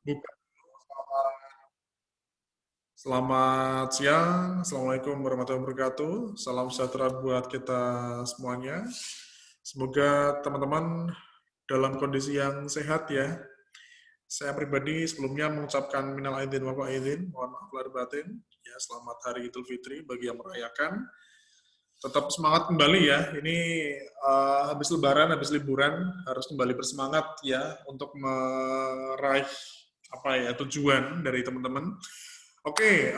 Buka. Selamat siang, Assalamualaikum warahmatullahi wabarakatuh. Salam sejahtera buat kita semuanya. Semoga teman-teman dalam kondisi yang sehat ya. Saya pribadi sebelumnya mengucapkan minal aidin wal faizin, mohon maaf lahir batin. Ya, selamat Hari Idul Fitri bagi yang merayakan. Tetap semangat kembali ya. Ini habis Lebaran, habis liburan harus kembali bersemangat ya untuk meraih tujuan dari teman-teman. Oke,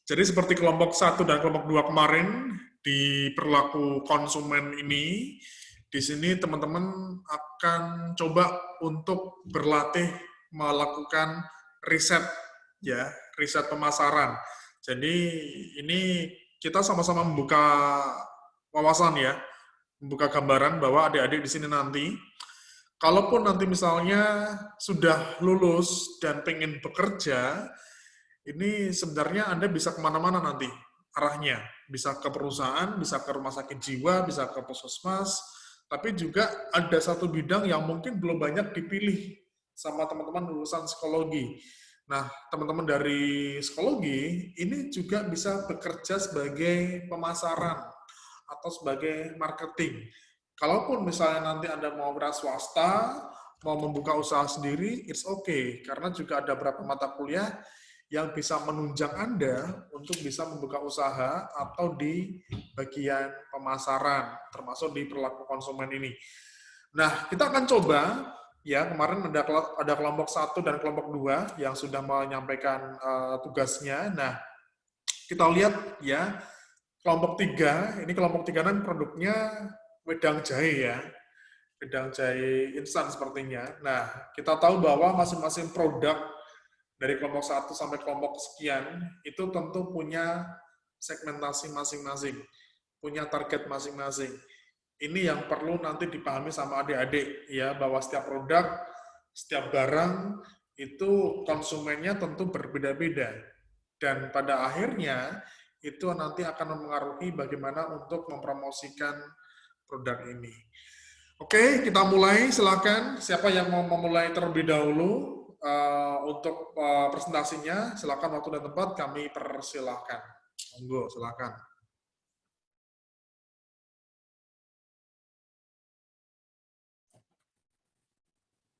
jadi seperti kelompok 1 dan kelompok 2 kemarin di perilaku konsumen ini, di sini teman-teman akan coba untuk berlatih melakukan riset ya, riset pemasaran. Jadi ini kita sama-sama membuka wawasan ya, membuka gambaran bahwa adik-adik di sini nanti kalaupun nanti misalnya sudah lulus dan pengen bekerja, ini sebenarnya Anda bisa kemana-mana nanti arahnya. Bisa ke perusahaan, bisa ke rumah sakit jiwa, bisa ke puskesmas, tapi juga ada satu bidang yang mungkin belum banyak dipilih sama teman-teman lulusan psikologi. Nah, teman-teman dari psikologi ini juga bisa bekerja sebagai pemasaran atau sebagai marketing. Kalaupun misalnya nanti Anda mau wira swasta, mau membuka usaha sendiri, it's okay. Karena juga ada beberapa mata kuliah yang bisa menunjang Anda untuk bisa membuka usaha atau di bagian pemasaran, termasuk di perilaku konsumen ini. Nah, kita akan coba, ya kemarin ada kelompok 1 dan kelompok 2 yang sudah menyampaikan tugasnya. Nah, kita lihat ya, kelompok 3, ini kelompok 3 kan produknya wedang jahe ya, wedang jahe instan sepertinya. Nah, kita tahu bahwa masing-masing produk dari kelompok 1 sampai kelompok sekian, itu tentu punya segmentasi masing-masing, punya target masing-masing. Ini yang perlu nanti dipahami sama adik-adik, ya, bahwa setiap produk, setiap barang, itu konsumennya tentu berbeda-beda. Dan pada akhirnya, itu nanti akan mempengaruhi bagaimana untuk mempromosikan produk ini. Oke, kita mulai. Silakan. Siapa yang mau memulai terlebih dahulu untuk presentasinya? Silakan waktu dan tempat kami persilahkan. Monggo, silakan.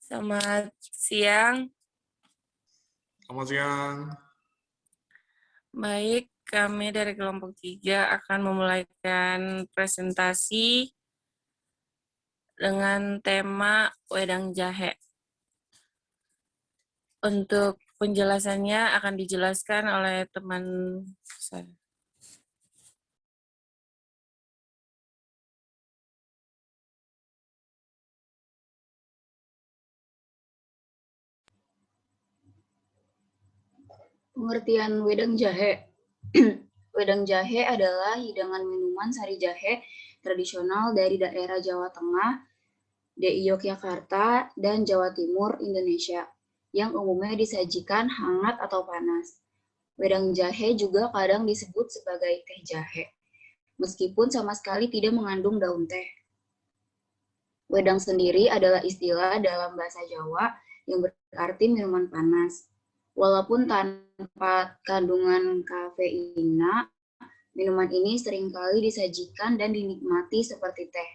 Selamat siang. Selamat siang. Baik, kami dari kelompok 3 akan memulaikan presentasi dengan tema wedang jahe. Untuk penjelasannya akan dijelaskan oleh teman saya. Pengertian wedang jahe. Wedang jahe adalah hidangan minuman sari jahe tradisional dari daerah Jawa Tengah, DI Yogyakarta, dan Jawa Timur, Indonesia, yang umumnya disajikan hangat atau panas. Wedang jahe juga kadang disebut sebagai teh jahe, meskipun sama sekali tidak mengandung daun teh. Wedang sendiri adalah istilah dalam bahasa Jawa yang berarti minuman panas. Walaupun tanpa kandungan kafeina, minuman ini seringkali disajikan dan dinikmati seperti teh.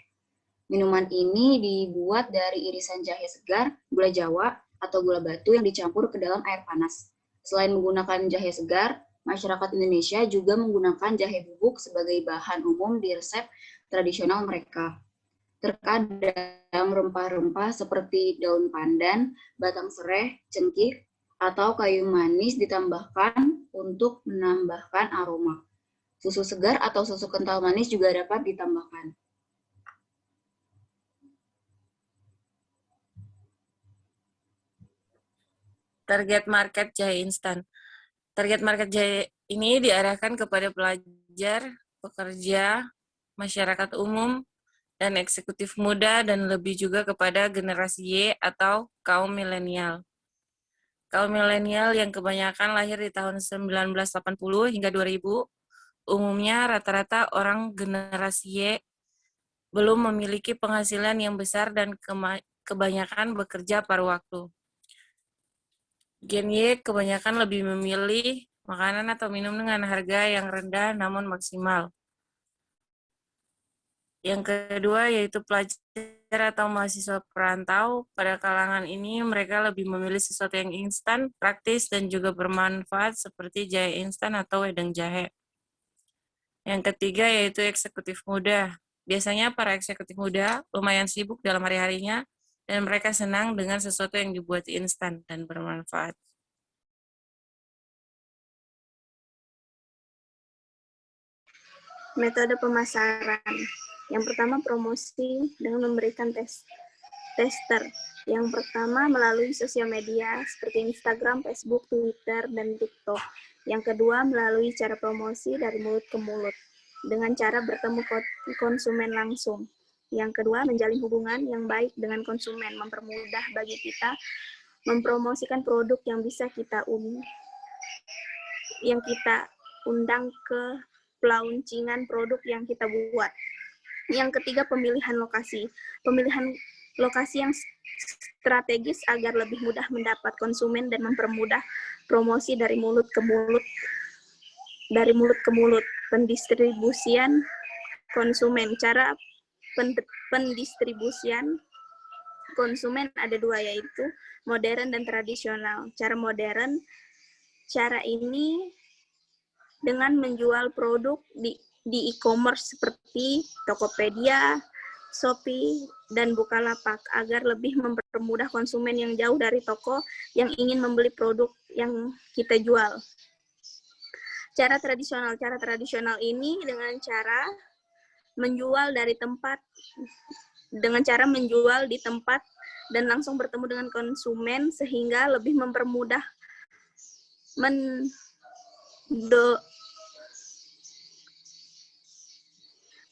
Minuman ini dibuat dari irisan jahe segar, gula Jawa, atau gula batu yang dicampur ke dalam air panas. Selain menggunakan jahe segar, masyarakat Indonesia juga menggunakan jahe bubuk sebagai bahan umum di resep tradisional mereka. Terkadang rempah-rempah seperti daun pandan, batang sereh, cengkih, atau kayu manis ditambahkan untuk menambahkan aroma. Susu segar atau susu kental manis juga dapat ditambahkan. Target market jahe instan. Target market jahe ini diarahkan kepada pelajar, pekerja, masyarakat umum, dan eksekutif muda, dan lebih juga kepada generasi Y atau kaum milenial. Kaum milenial yang kebanyakan lahir di tahun 1980 hingga 2000, umumnya rata-rata orang generasi Y belum memiliki penghasilan yang besar dan kebanyakan bekerja paruh waktu. Gen Y kebanyakan lebih memilih makanan atau minum dengan harga yang rendah namun maksimal. Yang kedua yaitu pelajar atau mahasiswa perantau. Pada kalangan ini mereka lebih memilih sesuatu yang instan, praktis, dan juga bermanfaat seperti jahe instan atau wedang jahe. Yang ketiga yaitu eksekutif muda. Biasanya para eksekutif muda lumayan sibuk dalam hari-harinya dan mereka senang dengan sesuatu yang dibuat instan dan bermanfaat. Metode pemasaran. Yang pertama, promosi dengan memberikan tester. Yang pertama, melalui sosial media seperti Instagram, Facebook, Twitter, dan TikTok. Yang kedua, melalui cara promosi dari mulut ke mulut dengan cara bertemu konsumen langsung. Yang kedua, menjalin hubungan yang baik dengan konsumen, mempermudah bagi kita mempromosikan produk yang bisa kita undang ke pelauncingan produk yang kita buat. Yang ketiga, pemilihan lokasi. Pemilihan lokasi yang strategis agar lebih mudah mendapat konsumen dan mempermudah promosi dari mulut ke mulut. Pendistribusian konsumen. Cara pendistribusian konsumen ada dua, yaitu modern dan tradisional. Cara modern, cara ini dengan menjual produk di e-commerce seperti Tokopedia, Shopee, dan Bukalapak agar lebih mempermudah konsumen yang jauh dari toko yang ingin membeli produk yang kita jual. Cara tradisional ini dengan cara menjual di tempat dan langsung bertemu dengan konsumen sehingga lebih mempermudah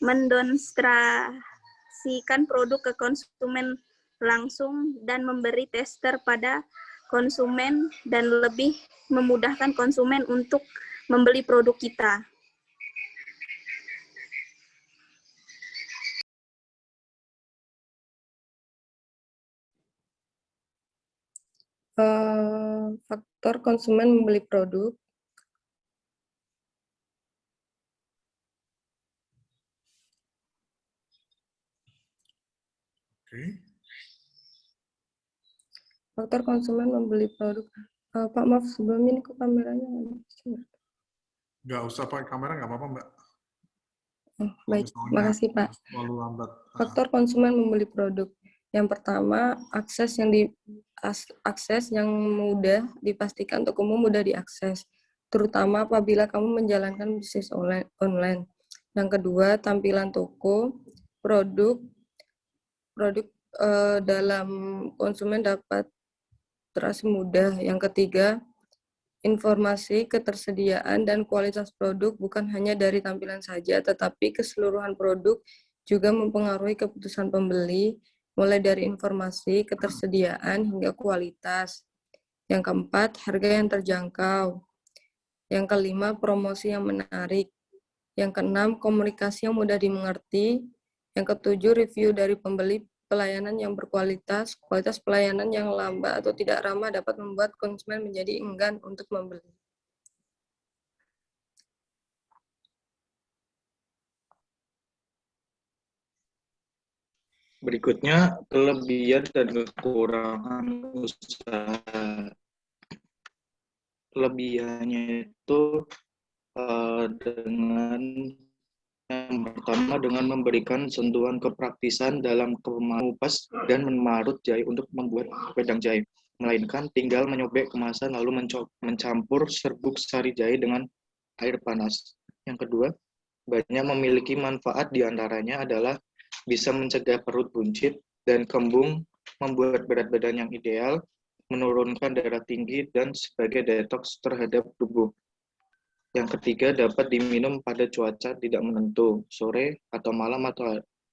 mendemonstrasikan produk ke konsumen langsung dan memberi tester pada konsumen dan lebih memudahkan konsumen untuk membeli produk kita. Faktor konsumen membeli produk. Oke. Faktor konsumen membeli produk. Pak, maaf, sebelum ini kok kameranya nggak bisa? Nggak usah pakai kamera, nggak apa-apa, Mbak. Baik, Misalnya makasih Pak. terlalu lambat. Faktor konsumen membeli produk. Yang pertama, akses yang mudah dipastikan untuk umum mudah diakses, terutama apabila kamu menjalankan bisnis online. Yang kedua, tampilan toko, produk dalam konsumen dapat terasa mudah. Yang ketiga, informasi, ketersediaan, dan kualitas produk bukan hanya dari tampilan saja, tetapi keseluruhan produk juga mempengaruhi keputusan pembeli, mulai dari informasi, ketersediaan, hingga kualitas. Yang keempat, harga yang terjangkau. Yang kelima, promosi yang menarik. Yang keenam, komunikasi yang mudah dimengerti. Yang ketujuh, review dari pembeli, pelayanan yang berkualitas. Kualitas pelayanan yang lambat atau tidak ramah dapat membuat konsumen menjadi enggan untuk membeli. Berikutnya, kelebihan dan kekurangan usaha. Kelebihannya itu yang pertama dengan memberikan sentuhan kepraktisan dalam mengupas dan memarut jahe untuk membuat wedang jahe, melainkan tinggal menyobek kemasan lalu mencampur serbuk sari jahe dengan air panas. Yang kedua, banyak memiliki manfaat, diantaranya adalah bisa mencegah perut buncit dan kembung, membuat berat badan yang ideal, menurunkan darah tinggi, dan sebagai detoks terhadap tubuh. Yang ketiga, dapat diminum pada cuaca tidak menentu, sore atau malam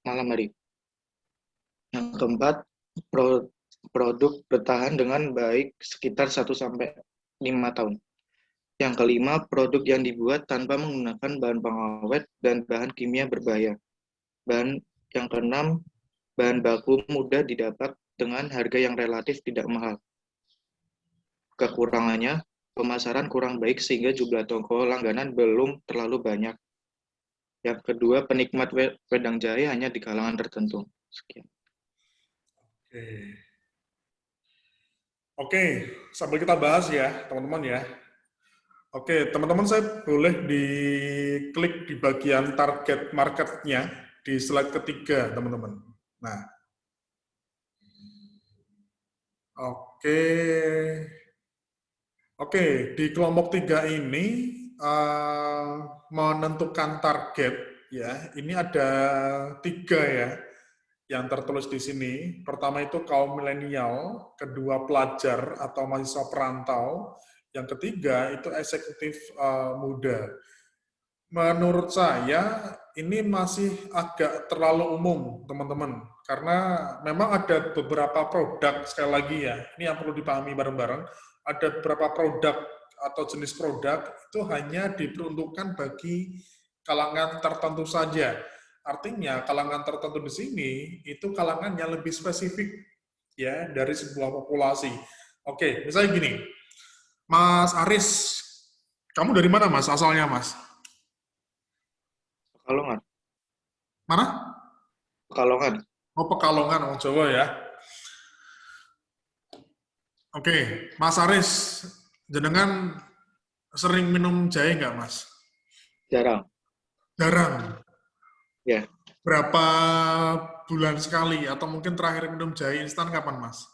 hari. Yang keempat, produk bertahan dengan baik sekitar 1-5 tahun. Yang kelima, produk yang dibuat tanpa menggunakan bahan pengawet dan bahan kimia berbahaya. Yang keenam, bahan baku mudah didapat dengan harga yang relatif tidak mahal. Kekurangannya, pemasaran kurang baik sehingga jumlah toko langganan belum terlalu banyak. Yang kedua, penikmat wedang jahe hanya di kalangan tertentu. Sekian. Oke. Oke, sambil kita bahas ya, teman-teman ya. Oke, teman-teman saya boleh diklik di bagian target market-nya di slide ketiga, teman-teman. Nah, oke. Oke, di kelompok 3 ini menentukan target ya. Ini ada 3 ya yang tertulis di sini. Pertama itu kaum milenial, kedua pelajar atau mahasiswa perantau, yang ketiga itu eksekutif muda. Menurut saya ini masih agak terlalu umum, teman-teman. Karena memang ada beberapa produk, sekali lagi ya, ini yang perlu dipahami bareng-bareng, ada beberapa produk atau jenis produk itu hanya diperuntukkan bagi kalangan tertentu saja. Artinya kalangan tertentu di sini itu kalangan yang lebih spesifik ya dari sebuah populasi. Oke, misalnya gini, Mas Aris, kamu dari mana Mas asalnya Mas? Pekalongan. Mana? Pekalongan. Oh Pekalongan, orang Jawa ya. Oke, Mas Aris, jenengan sering minum jahe nggak Mas? Jarang. Jarang. Ya. Berapa bulan sekali atau mungkin terakhir minum jahe instan kapan Mas?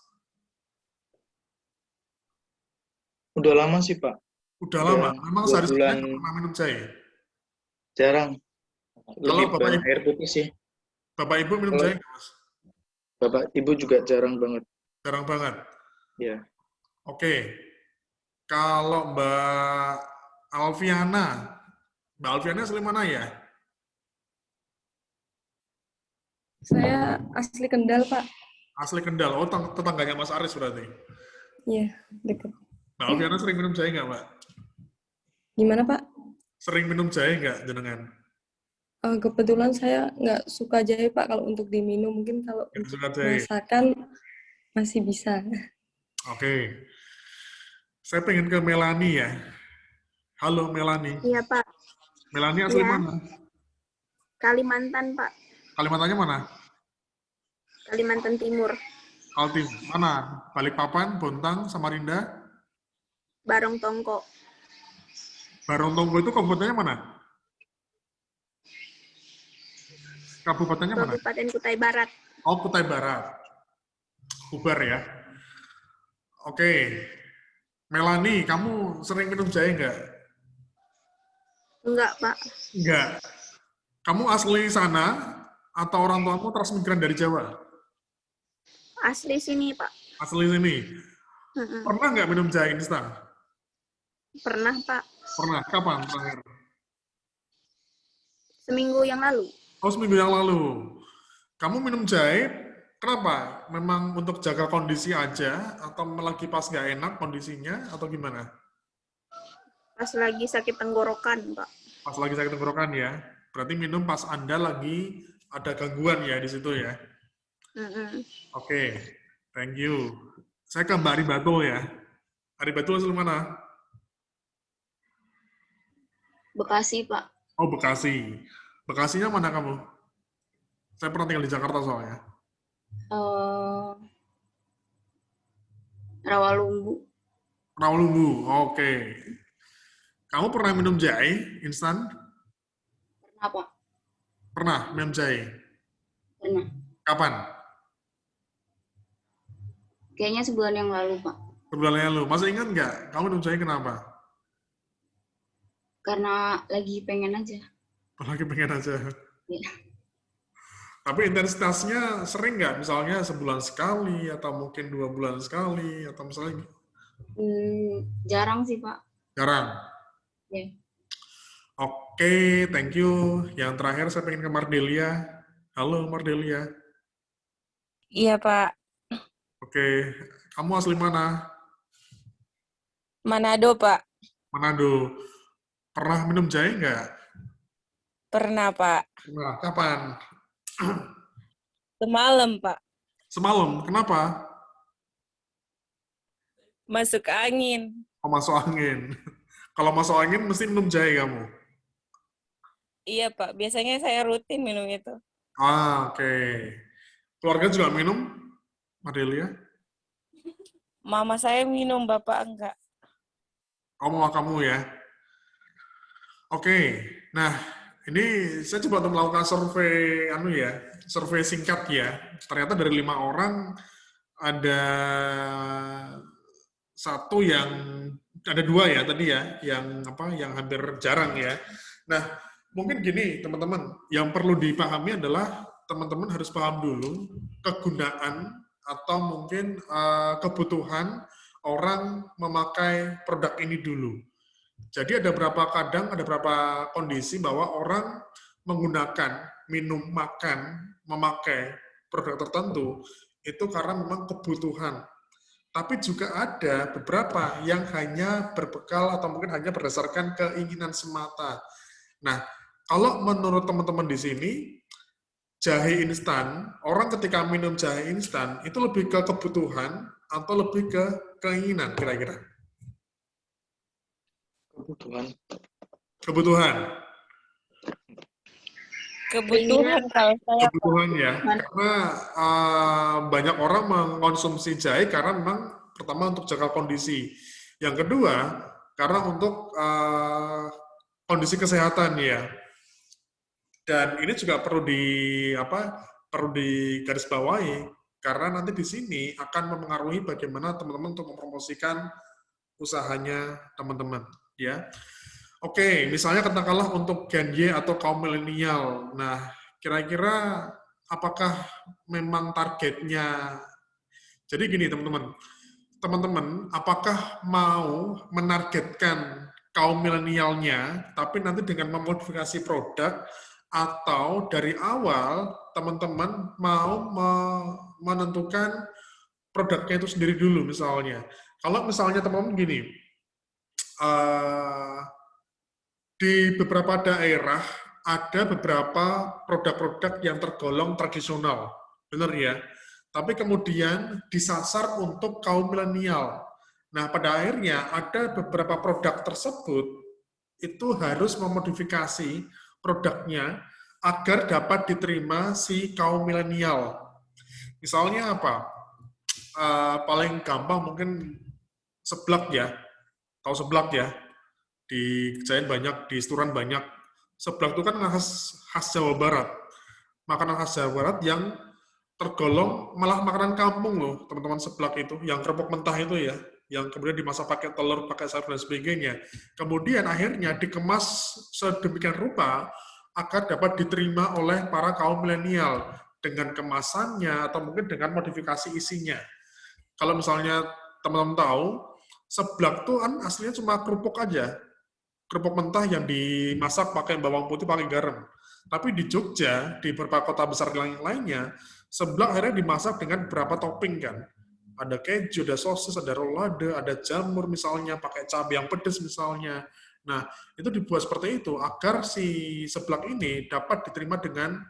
Udah lama sih, Pak. Udah lama. Memang 2 sehari-hari bulan. nggak pernah minum jahe. Jarang. Lebih Bapak banyak Ibu, air putih sih. Bapak Ibu minum Kalau jahe nggak Mas? Bapak Ibu juga jarang banget. Jarang banget. Ya. Oke. Kalau Mbak Alfiana asli mana ya? Saya asli Kendal, Pak. Asli Kendal. Oh, tetangganya Mas Aris berarti. Iya, dekat. Mbak Alfiana sering minum jahe nggak, Mbak? Gimana, Pak? Sering minum jahe nggak, jenengan? Kebetulan saya nggak suka jahe, Pak, kalau untuk diminum. Mungkin kalau Nggak untuk suka jahe. masakan masih bisa. Oke. Saya pengen ke Melani ya. Halo, Melani. Iya, Pak. Melani asli Iya. mana? Kalimantan, Pak. Kalimantannya mana? Kalimantan Timur. Kaltim. Mana? Balikpapan, Bontang, Samarinda? Barong Tongko. Barontonggo itu kabupatennya mana? Kabupatennya mana? Kabupaten Kutai Barat. Oh, Kutai Barat. Kubar ya. Oke. Melani, kamu sering minum jahe nggak? Enggak, Pak. Enggak. Kamu asli sana atau orang tuamu transmigran dari Jawa? Asli sini, Pak. Asli sini. Mm-mm. Pernah nggak minum jahe instan? Pernah, Pak. Pernah. Kapan terakhir? Seminggu yang lalu. Oh, seminggu yang lalu. Kamu minum jahe, kenapa? Memang untuk jaga kondisi aja, atau lagi pas nggak enak kondisinya, atau gimana? Pas lagi sakit tenggorokan, Pak. Pas lagi sakit tenggorokan ya? Berarti minum pas Anda lagi ada gangguan ya di situ ya? Mm-mm. Oke, thank you. Saya ke Mbak Aribatul ya. Aribatul asal mana? Bekasi, Pak. Oh, Bekasi. Bekasinya mana kamu? Saya pernah tinggal di Jakarta soalnya. Rawalumbu. Rawalumbu, oke. Kamu pernah minum jahe instan? Pernah, Pak. Pernah minum jahe? Pernah. Kapan? Kayaknya sebulan yang lalu, Pak. Sebulan yang lalu. Masih ingat nggak? Kamu minum jahe kenapa? Karena lagi pengen aja. Lagi pengen aja. Iya. Tapi intensitasnya sering nggak? Misalnya sebulan sekali, atau mungkin 2 bulan sekali, atau misalnya Jarang sih, Pak. jarang. Ya. Oke, thank you. Yang terakhir saya pengen ke Mardelia. Halo Mardelia. Iya, Pak. Oke, kamu asli mana? Manado, Pak. Manado. Pernah minum jahe nggak? Pernah, Pak. Pernah. Kapan? Semalam, Pak. Semalam. Kenapa? Masuk angin. Oh, masuk angin. Kalau masuk angin mesti minum jahe kamu. Iya, Pak. Biasanya saya rutin minum itu. Oke. Keluarga juga minum, Madelia? Mama saya minum, Bapak enggak. Mama kamu ya? Oke. Nah, ini saya coba untuk melakukan survei singkat ya. Ternyata dari 5 orang ada ada 2 ya tadi ya, yang hampir jarang ya. Nah, mungkin gini teman-teman, yang perlu dipahami adalah teman-teman harus paham dulu kegunaan atau mungkin kebutuhan orang memakai produk ini dulu. Jadi ada beberapa kondisi bahwa orang menggunakan, minum, makan, memakai produk tertentu itu karena memang kebutuhan. Tapi juga ada beberapa yang hanya berbekal atau mungkin hanya berdasarkan keinginan semata. Nah, kalau menurut teman-teman di sini, jahe instan, orang ketika minum jahe instan itu lebih ke kebutuhan atau lebih ke keinginan kira-kira? Kebutuhan. Kebutuhan. Kebutuhan kalau saya. Kebutuhan ya, karena banyak orang mengkonsumsi jahe karena memang pertama untuk jaga kondisi, yang kedua karena untuk kondisi kesehatan ya. Dan ini juga perlu digarisbawahi karena nanti di sini akan mempengaruhi bagaimana teman-teman untuk mempromosikan usahanya teman-teman ya. Oke, misalnya katakanlah untuk Gen Y atau kaum milenial. Nah, kira-kira apakah memang targetnya? Jadi gini teman-teman, apakah mau menargetkan kaum milenialnya, tapi nanti dengan memodifikasi produk, atau dari awal teman-teman mau menentukan produknya itu sendiri dulu misalnya. Kalau misalnya teman-teman gini, di beberapa daerah ada beberapa produk-produk yang tergolong tradisional, benar ya? Tapi kemudian disasar untuk kaum milenial. Nah, pada akhirnya ada beberapa produk tersebut itu harus memodifikasi produknya agar dapat diterima si kaum milenial. Misalnya apa? Paling gampang mungkin seblak ya. Tahu seblak ya? Di Giant banyak, di Seturan banyak. Seblak itu kan khas Jawa Barat. Makanan khas Jawa Barat yang tergolong malah makanan kampung loh, teman-teman, seblak itu. Yang kerupuk mentah itu ya, yang kemudian dimasak pakai telur, pakai sayur, dan sebagainya. Kemudian akhirnya dikemas sedemikian rupa agar dapat diterima oleh para kaum milenial dengan kemasannya atau mungkin dengan modifikasi isinya. Kalau misalnya teman-teman tahu, seblak tuh kan aslinya cuma kerupuk aja. Kerupuk mentah yang dimasak pakai bawang putih, pakai garam. Tapi di Jogja, di beberapa kota besar yang lainnya, seblak akhirnya dimasak dengan beberapa topping kan. Ada keju, ada sosis, ada rolade, ada jamur misalnya, pakai cabai yang pedas misalnya. Nah, itu dibuat seperti itu agar si seblak ini dapat diterima dengan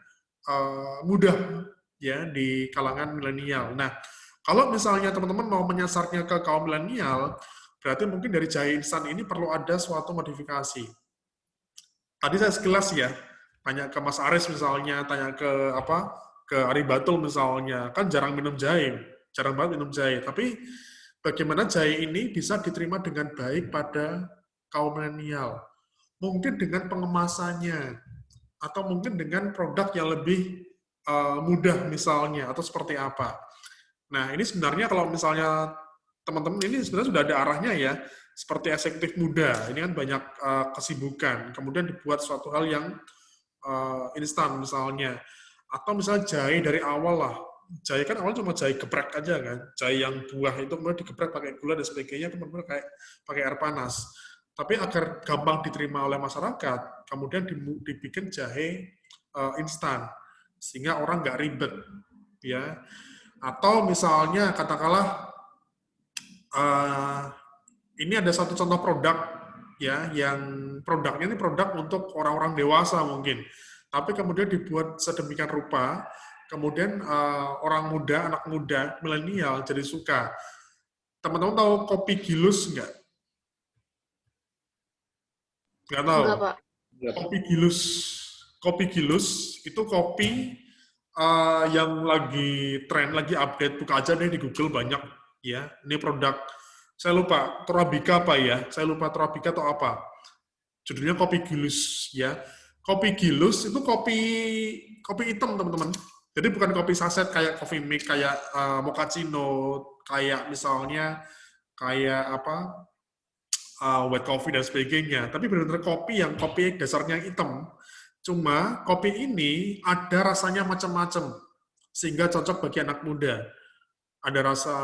mudah ya di kalangan milenial. Nah, kalau misalnya teman-teman mau menyasarnya ke kaum milenial, berarti mungkin dari jahe instan ini perlu ada suatu modifikasi. Tadi saya sekilas ya, tanya ke Mas Aris misalnya, tanya ke Ari Batul misalnya, kan jarang minum jahe, jarang banget minum jahe. Tapi bagaimana jahe ini bisa diterima dengan baik pada kaum milenial? Mungkin dengan pengemasannya, atau mungkin dengan produk yang lebih mudah misalnya, atau seperti apa. Nah, ini sebenarnya kalau misalnya teman-teman ini sebenarnya sudah ada arahnya ya, seperti eksekutif muda. Ini kan banyak kesibukan, kemudian dibuat suatu hal yang instan misalnya. Atau misalnya jahe dari awal lah. Jahe kan awalnya cuma jahe geprek aja kan. Jahe yang buah itu kemudian digeprek pakai gula dan sebagainya, kemudian kayak pakai air panas. Tapi agar gampang diterima oleh masyarakat, kemudian dibikin jahe instan. Sehingga orang nggak ribet. Ya. Atau misalnya katakanlah ini ada satu contoh produk ya, yang produknya ini produk untuk orang-orang dewasa mungkin, tapi kemudian dibuat sedemikian rupa, kemudian orang muda, anak muda, milenial jadi suka. Teman-teman tahu kopi Gilus nggak? Nggak tahu. Enggak, Pak. Kopi Gilus. Kopi Gilus itu kopi yang lagi tren, lagi update. Buka aja deh di Google banyak ya. Ini produk, saya lupa Torabika apa ya? Saya lupa Torabika atau apa. Judulnya kopi Gilus ya. Kopi Gilus itu kopi hitam teman-teman. Jadi bukan kopi saset kayak coffee mix, kayak mochaccino, kayak misalnya kayak apa? White coffee dan sebagainya, tapi benar-benar kopi yang kopi dasarnya hitam. Cuma kopi ini ada rasanya macam-macam, sehingga cocok bagi anak muda. Ada rasa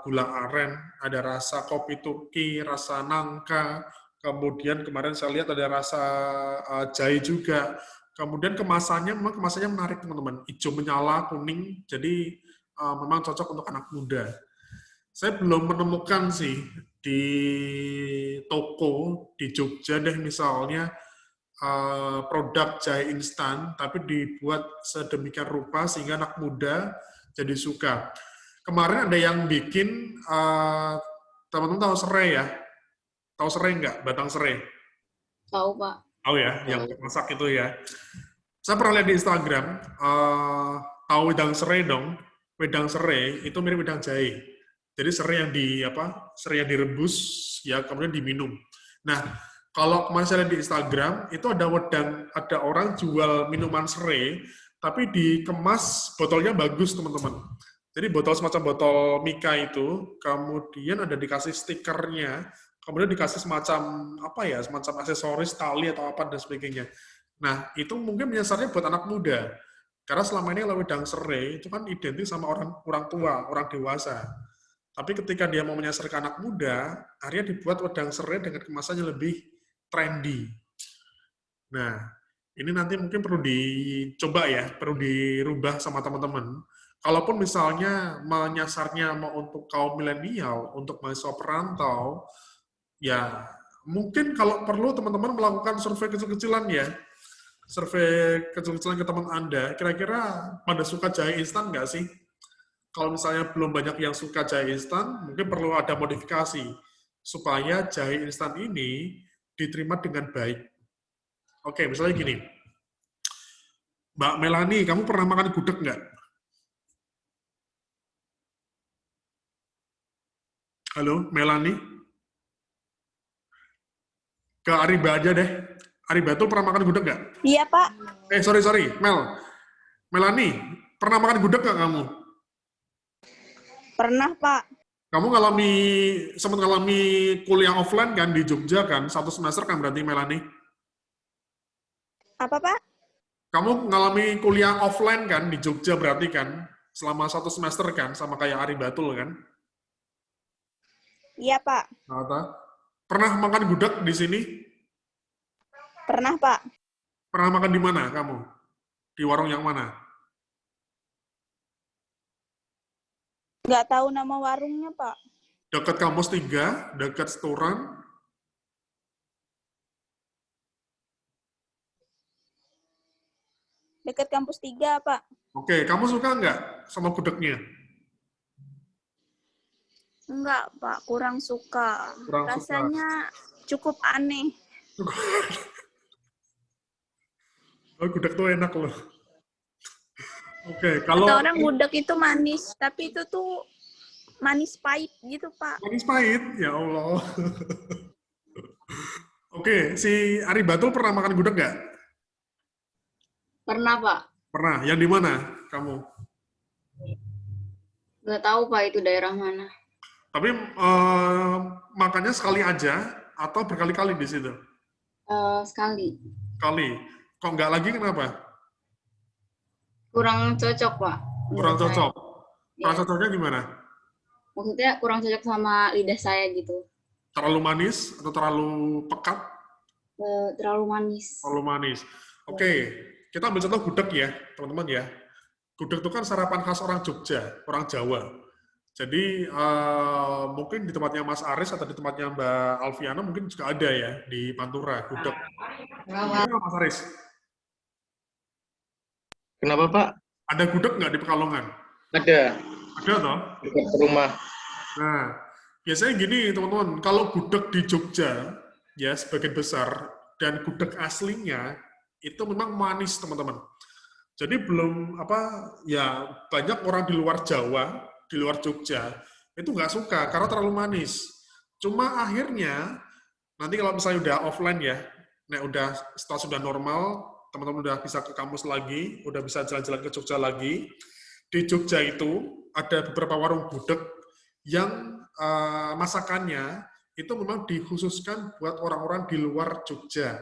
gula aren, ada rasa kopi Turki, rasa nangka, kemudian kemarin saya lihat ada rasa jahe juga. Kemudian kemasannya memang kemasannya menarik teman-teman, hijau menyala, kuning, jadi memang cocok untuk anak muda. Saya belum menemukan sih di toko di Jogja deh misalnya produk jahe instan, tapi dibuat sedemikian rupa sehingga anak muda jadi suka. Kemarin ada yang bikin, teman-teman tahu serai ya? Tahu serai nggak? Batang serai? Tahu, Pak. Tahu ya, yang masak itu ya. Saya pernah lihat di Instagram, tahu wedang serai dong. Wedang serai itu mirip wedang jahe. Jadi serai yang direbus ya kemudian diminum. Nah, kalau kemarin saya lihat di Instagram itu ada orang jual minuman serai tapi dikemas botolnya bagus teman-teman. Jadi botol semacam botol Mika itu kemudian ada dikasih stikernya, kemudian dikasih semacam semacam aksesoris tali atau apa dan sebagainya. Nah, itu mungkin menyasarnya buat anak muda. Karena selama ini kalau wedang serai itu kan identik sama orang tua, orang dewasa. Tapi ketika dia mau menyasar ke anak muda, akhirnya dibuat wedang serai dengan kemasan yang lebih trendy. Nah, ini nanti mungkin perlu dicoba ya, perlu dirubah sama teman-teman. Kalaupun misalnya menyasarnya mau untuk kaum milenial, untuk mahasiswa perantau, ya mungkin kalau perlu teman-teman melakukan survei kecil-kecilan ya. Survei kecil-kecilan ke teman Anda, kira-kira pada suka jahe instan nggak sih? Kalau misalnya belum banyak yang suka jahe instan, mungkin perlu ada modifikasi supaya jahe instan ini diterima dengan baik. Oke, misalnya gini. Mbak Melani, kamu pernah makan gudeg nggak? Halo, Melani? Ke Ariba aja deh. Ariba tuh pernah makan gudeg nggak? Iya, Pak. Sorry, Melani, pernah makan gudeg nggak kamu? Pernah, Pak. Kamu sempat ngalami kuliah offline kan di Jogja kan, 1 semester kan berarti Melani? Apa, Pak? Kamu ngalami kuliah offline kan di Jogja berarti kan, selama 1 semester kan, sama kayak Ari Batul kan? Iya, Pak. Pernah makan gudeg di sini? Pernah, Pak. Pernah makan di mana kamu? Di warung yang mana? Nggak tahu nama warungnya, Pak. Dekat kampus 3, dekat Setoran. Dekat kampus 3, Pak. Oke, kamu suka nggak sama gudegnya? Enggak, Pak. Kurang suka. Kurang suka. Rasanya cukup aneh. Oh, gudeg tuh enak loh. Oke, kalau Kata orang gudeg itu manis, tapi itu tuh manis pahit gitu, Pak. manis pahit, ya Allah. Oke, si Ari Batul pernah makan gudeg nggak? Pernah, Pak. Pernah. Yang di mana kamu? Nggak tahu, Pak, itu daerah mana. Tapi makannya sekali aja atau berkali-kali di situ? Sekali. Kali. Kok nggak lagi kenapa? Kurang cocok, Pak. Kurang menurut saya. cocok. Kurang Iya. cocoknya gimana? Maksudnya kurang cocok sama lidah saya gitu. Terlalu manis atau terlalu pekat? Terlalu manis. Terlalu manis. Oke, kita ambil contoh gudeg ya, teman-teman ya. Gudeg itu kan sarapan khas orang Jogja, orang Jawa. Jadi mungkin di tempatnya Mas Aris atau di tempatnya Mbak Alfiana mungkin juga ada ya di Pantura, gudeg. Gimana Mas Aris? Kenapa, Pak? Ada gudeg nggak di Pekalongan? Ada Ada toh? dekat rumah. Nah, biasanya gini teman-teman, kalau gudeg di Jogja ya sebagian besar dan gudeg aslinya itu memang manis teman-teman. Jadi belum apa ya banyak orang di luar Jawa, di luar Jogja itu nggak suka karena terlalu manis. Cuma akhirnya nanti kalau misalnya udah offline ya, nah udah setelah sudah normal, teman-teman udah bisa ke kampus lagi, udah bisa jalan-jalan ke Jogja lagi. Di Jogja itu ada beberapa warung gudeg yang masakannya itu memang dikhususkan buat orang-orang di luar Jogja.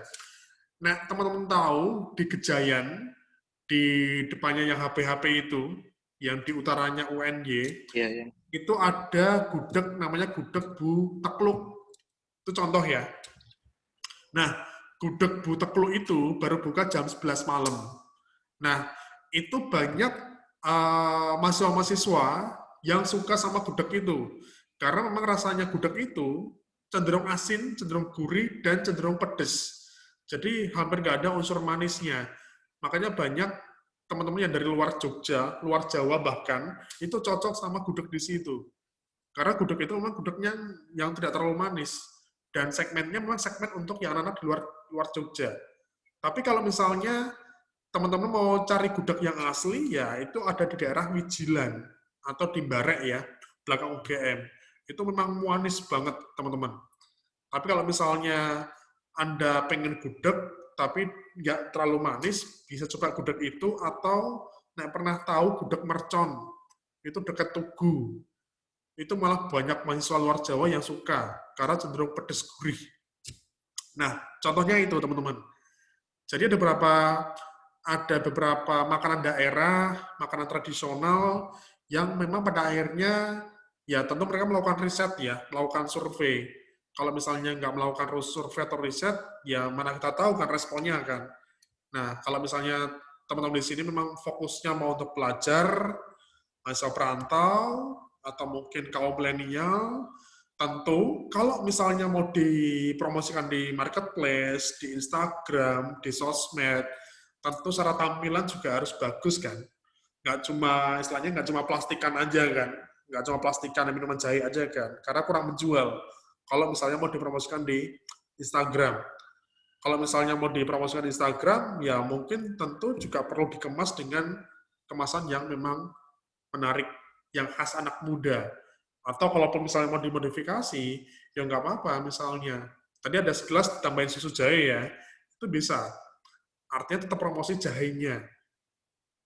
Nah, teman-teman tahu di Gejayan, di depannya yang HP-HP itu, yang di utaranya UNY, Iya. itu ada gudeg namanya gudeg Bu Tekluk. Itu contoh ya. Nah, gudeg Bu Tekluk itu baru buka jam 11 malam. Nah, itu banyak mahasiswa-mahasiswa yang suka sama gudeg itu. Karena memang rasanya gudeg itu cenderung asin, cenderung gurih, dan cenderung pedas. Jadi hampir nggak ada unsur manisnya. Makanya banyak teman-teman yang dari luar Jogja, luar Jawa bahkan, itu cocok sama gudeg di situ. Karena gudeg itu memang gudegnya yang tidak terlalu manis. Dan segmennya memang segmen untuk yang anak-anak di luar Jogja. Tapi kalau misalnya teman-teman mau cari gudeg yang asli, ya itu ada di daerah Wijilan atau di Barek ya, belakang UGM. Itu memang manis banget, teman-teman. Tapi kalau misalnya Anda pengen gudeg, tapi nggak terlalu manis, bisa coba gudeg itu, atau pernah tahu gudeg Mercon, itu dekat Tugu. Itu malah banyak mahasiswa luar Jawa yang suka, karena cenderung pedas gurih. Nah, contohnya itu, teman-teman. Jadi ada beberapa makanan daerah, makanan tradisional, yang memang pada akhirnya, ya tentu mereka melakukan riset ya, melakukan survei. Kalau misalnya nggak melakukan survei atau riset, ya mana kita tahu kan responnya kan. Nah, kalau misalnya teman-teman di sini memang fokusnya mau untuk belajar, mahasiswa perantau, atau mungkin kaum milenial, tentu kalau misalnya mau dipromosikan di marketplace, di Instagram, di sosmed, tentu secara tampilan juga harus bagus kan. Nggak cuma, istilahnya nggak cuma plastikan aja kan. Nggak cuma plastikan dan minuman jahe aja kan. Karena kurang menjual. Kalau misalnya mau dipromosikan di Instagram. Kalau misalnya mau dipromosikan di Instagram, ya mungkin tentu juga perlu dikemas dengan kemasan yang memang menarik, yang khas anak muda. Atau kalaupun misalnya mau dimodifikasi, ya nggak apa-apa misalnya. Tadi ada segelas ditambahin susu jahe ya, itu bisa. Artinya tetap promosi jahenya.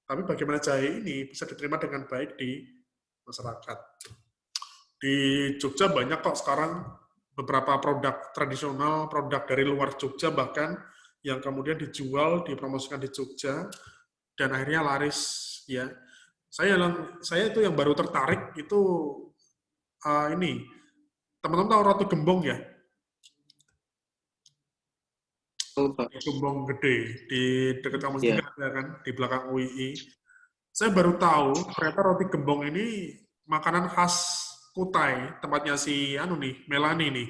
Tapi bagaimana jahe ini bisa diterima dengan baik di masyarakat. Di Jogja banyak kok sekarang beberapa produk tradisional, produk dari luar Jogja bahkan, yang kemudian dijual, dipromosikan di Jogja, dan akhirnya laris ya. Saya itu yang baru tertarik itu ini, teman-teman tahu roti gembong ya? Gembong gede di dekat kampus juga ada kan, di belakang UII. Saya baru tahu ternyata roti gembong ini makanan khas Kutai, tempatnya si Melani nih.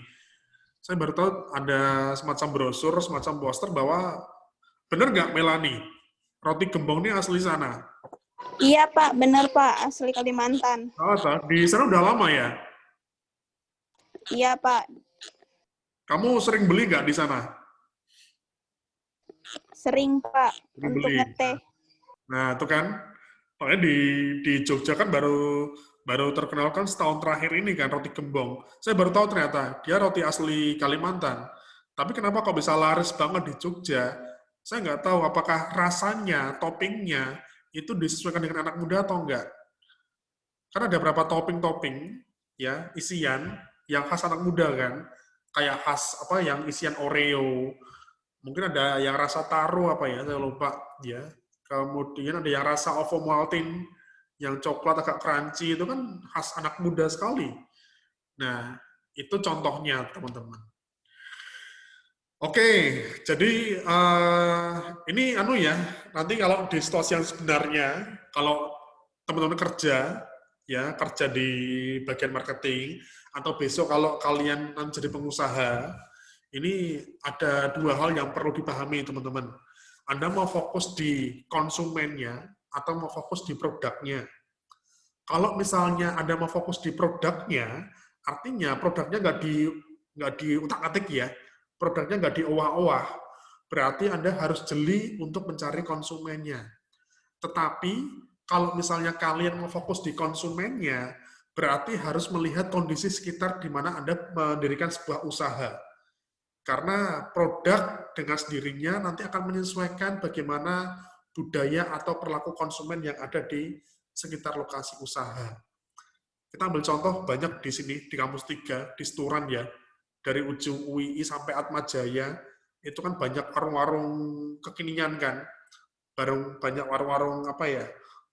Saya baru tahu ada semacam brosur, semacam poster bahwa benar nggak Melani? Roti gembong ini asli sana. Iya Pak, benar Pak, asli Kalimantan. Oh, di sana udah lama ya? Iya Pak. Kamu sering beli nggak di sana? Sering Pak, Sering untuk beli. ngeteh. Nah, itu kan, makanya di Jogja kan baru terkenal kan setahun terakhir ini kan roti gembong. Saya baru tahu ternyata dia roti asli Kalimantan. Tapi kenapa kok bisa laris banget di Jogja? Saya nggak tahu apakah rasanya, toppingnya, itu disesuaikan dengan anak muda atau enggak. Karena ada beberapa topping-topping, ya, isian, yang khas anak muda kan. Kayak khas, yang isian Oreo. Mungkin ada yang rasa taro saya lupa, ya. Kemudian ada yang rasa Ovomaltine, yang coklat agak crunchy, itu kan khas anak muda sekali. Nah, itu contohnya, teman-teman. Oke, jadi ini ya, nanti kalau di situasi yang sebenarnya, kalau teman-teman kerja di bagian marketing, atau besok kalau kalian jadi pengusaha, ini ada dua hal yang perlu dipahami, teman-teman. Anda mau fokus di konsumennya, atau mau fokus di produknya. Kalau misalnya Anda mau fokus di produknya, Artinya produknya nggak diutak-atik ya, produknya nggak diowah-owah. Berarti Anda harus jeli untuk mencari konsumennya. Tetapi kalau misalnya kalian mau fokus di konsumennya, berarti harus melihat kondisi sekitar di mana Anda mendirikan sebuah usaha. Karena produk dengan sendirinya nanti akan menyesuaikan bagaimana budaya atau perilaku konsumen yang ada di sekitar lokasi usaha. Kita ambil contoh banyak di sini, di kampus 3, di Seturan ya, dari ujung UII sampai Atmajaya, itu kan banyak warung-warung kekinian kan, banyak warung-warung apa ya,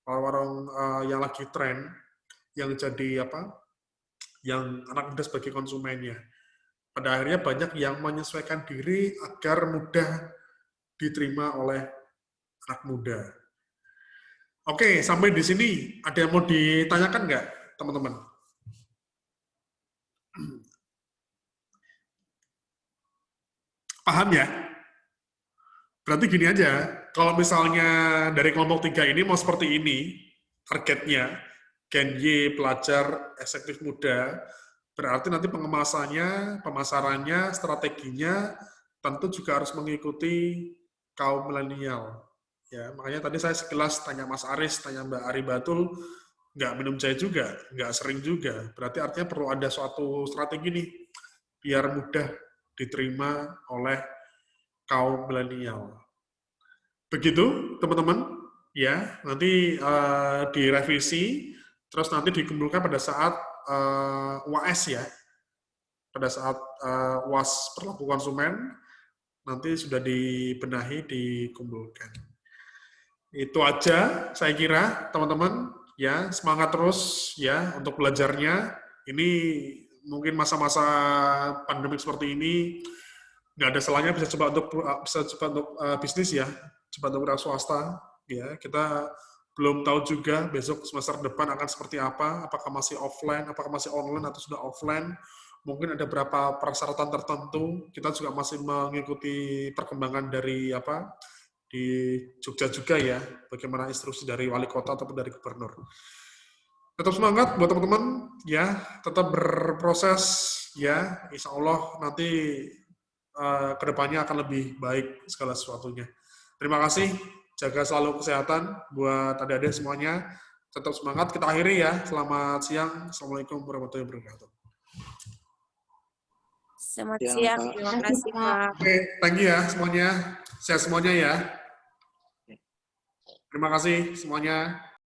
warung-warung yang lagi tren, yang jadi apa, yang anak muda sebagai konsumennya. Pada akhirnya banyak yang menyesuaikan diri agar mudah diterima oleh anak muda. Oke, sampai di sini ada yang mau ditanyakan nggak, teman-teman? Paham ya? Berarti gini aja, kalau misalnya dari kelompok 3 ini mau seperti ini, targetnya, Gen Y, pelajar, eksekutif muda, berarti nanti pengemasannya, pemasarannya, strateginya, tentu juga harus mengikuti kaum milenial. Ya, makanya tadi saya sekilas tanya Mas Aris, tanya Mbak Ari Batul, nggak minum jahe juga, nggak sering juga. Berarti artinya perlu ada suatu strategi nih, biar mudah diterima oleh kaum milenial. Begitu, teman-teman. Ya, nanti direvisi, terus nanti dikumpulkan pada saat UAS ya. Pada saat UAS perilaku konsumen, nanti sudah dibenahi, dikumpulkan. Itu aja, saya kira, teman-teman. Ya, semangat terus ya untuk belajarnya. Ini mungkin masa-masa pandemik seperti ini nggak ada salahnya bisa coba untuk bisnis ya, coba untuk wira swasta ya. Kita belum tahu juga besok semester depan akan seperti apa, apakah masih offline, apakah masih online atau sudah offline. Mungkin ada beberapa persyaratan tertentu. Kita juga masih mengikuti perkembangan dari apa di Jogja juga ya, bagaimana instruksi dari wali kota ataupun dari gubernur. Tetap semangat buat teman-teman ya, tetap berproses ya, insya Allah nanti kedepannya akan lebih baik segala sesuatunya. Terima kasih, jaga selalu kesehatan buat adik-adik semuanya. Tetap semangat, kita akhiri ya. Selamat siang, Assalamualaikum warahmatullahi wabarakatuh. Selamat Ya, siang, Pak. terima kasih Pak. Oke, thank you ya semuanya. Sehat semuanya ya. Terima kasih semuanya.